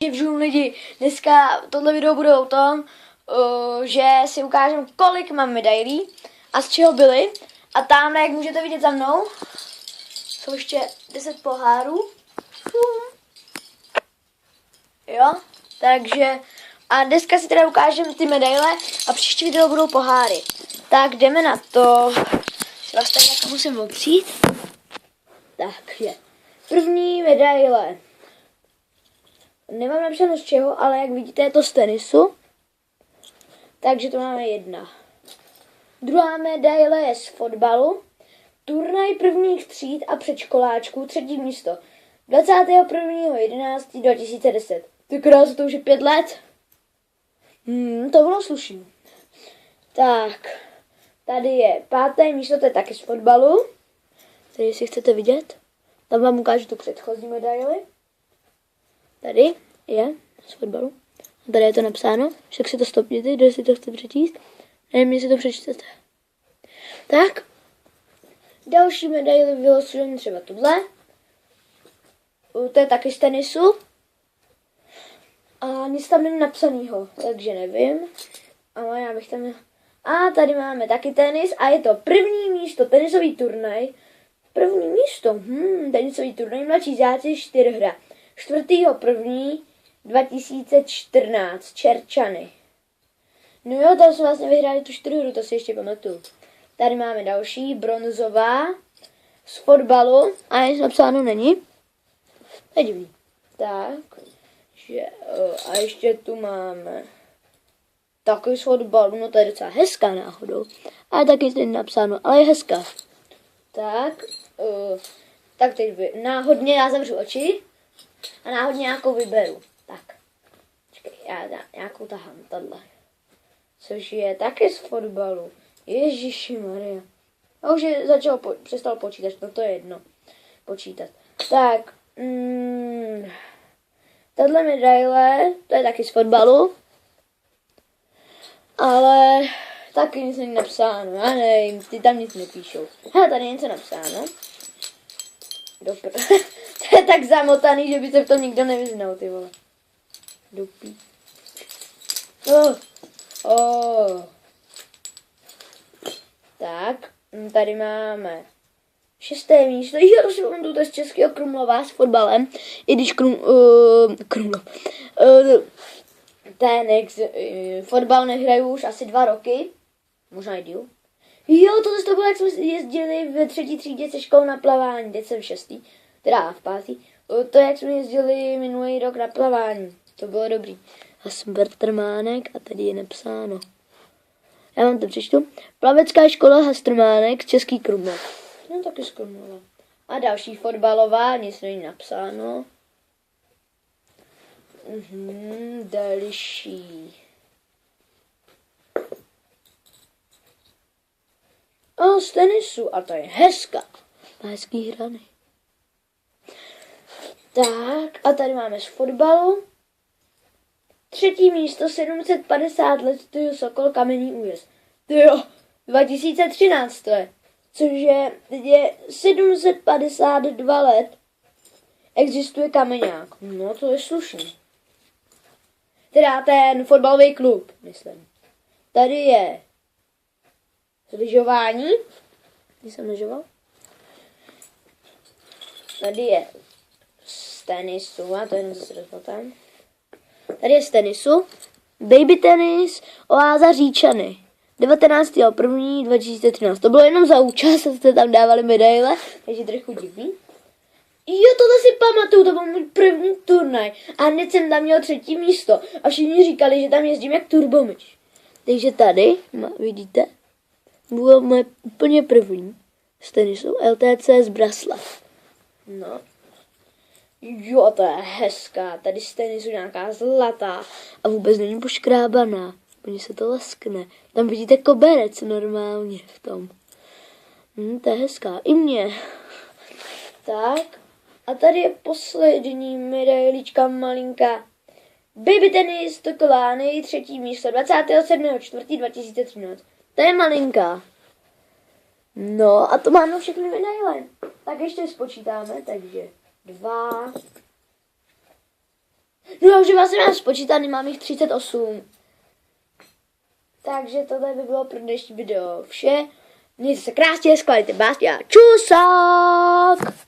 Živžu lidi, dneska tohle video bude o tom, že si ukážeme, kolik mám medailí a z čeho byly. A tamhle, jak můžete vidět za mnou, jsou ještě 10 pohárů. Jo, takže a dneska si teda ukážeme ty medaile a příští video budou poháry. Tak jdeme na to. Vlastně tak musím opřít. Takže první medaile. Nemám napsáno z čeho, ale jak vidíte, je to z tenisu. Takže to máme 1. Druhá medaile je z fotbalu. Turnaj prvních tříd a předškoláčků, 3. místo. 21.11.2010. Ty krásu, to už je 5 let. To bylo slušný. Tak, tady je 5. místo, to je taky z fotbalu. Tady, jestli chcete vidět, tam vám ukážu tu předchozí medaili. Tady je z fotbalu. A tady je to napsáno, však si to stopněte, kdo si to chce přečíst. Nevím, jestli to přečtete. Tak, další medaily vylosujeme třeba tuhle. To je taky z tenisu. A nic tam není napsanýho, takže nevím. Ale já bych tam... A tady máme taky tenis a je to 1. místo, tenisový turnaj. 1. místo, tenisový turnaj, mladší žáci 4 hra. 4.1.2014, Čerčany. No jo, tam jsme vlastně vyhráli tu 4 hru, to si ještě pamatuju. Tady máme další, bronzová, z fotbalu, a nic napsáno není. To je divný. Tak, a ještě tu máme taky z fotbalu, no to je docela hezká náhodou. Ale taky není napsáno, ale je hezká. Tak, tak teď náhodně já zavřu oči a náhodně nějakou vyberu. Tak, počkej, já nějakou tahám, tahle. Což je taky z fotbalu. Ježišimaria. A už je přestal počítat, no to je jedno. Počítat. Tak, tahle medaile, to je taky z fotbalu. Ale taky nic není napsáno, já nevím, ty tam nic nepíšou. Hele, tady je něco napsáno. To je tak zamotaný, že by se v tom nikdo nevyznal, ty vole. Dupí. Tak, tady máme 6. místo. Jo, to si pamatuju, to je z Českého Krumlova s fotbalem. I když Krumlov. Fotbal nehraju už asi 2 roky. Možná i díl. Jo, to bylo, jak jsme jezdili ve 3. třídě se školou na plavání. Teď jsem 6. Teda v 5. To je, jak jsme jezdili minulý rok na plavání. To bylo dobrý. A jsem Bertrmánek a tady je napsáno. Já vám to přečtu. Plavecká škola Hastrmánek, Český Krumlov. No taky z Krumlova. A další fotbalová, nic není napsáno. Další. A z tenisu, a to je hezká. Má hezký hrany. Tak, a tady máme z fotbalu. 3. místo, 750 let, tyjo, Sokol, Kamenný újezd. Tyjo, 2013 to je. Což je 752 let existuje Kameňák. No, to je slušný. Teda ten fotbalový klub, myslím. Tady je lyžování. Když jsem lyžoval. Tady je z tenisu, a to je zase tam. Tady je z tenisu. Baby tenis, Oáza Říčany. 19.1.2013. To bylo jenom za účast, jste tam dávali medaile, takže trochu divný. Jo, tohle si pamatuju, to byl můj první turnaj. A hned jsem tam měl 3. místo. A všichni říkali, že tam jezdím jak turbomyš. Takže tady, vidíte, bylo moje úplně první z tenisu, LTC z Braslav. No. Jo, to je hezká. Tady z tenisu nějaká zlatá a vůbec není poškrábaná. Mně se to leskne. Tam vidíte koberec normálně v tom. To je hezká. I mě. Tak. A tady je poslední medailička malinká. Baby tenis Tokolány, 3. místo, 27.4.2013. To je malinká. No a to máme všechny medaile. Tak ještě spočítáme, takže 2, No já už vlastně mám spočítaný, mám jich 38. Takže tohle by bylo pro dnešní video vše. Mějte se krásně, skladejte básně a čusák!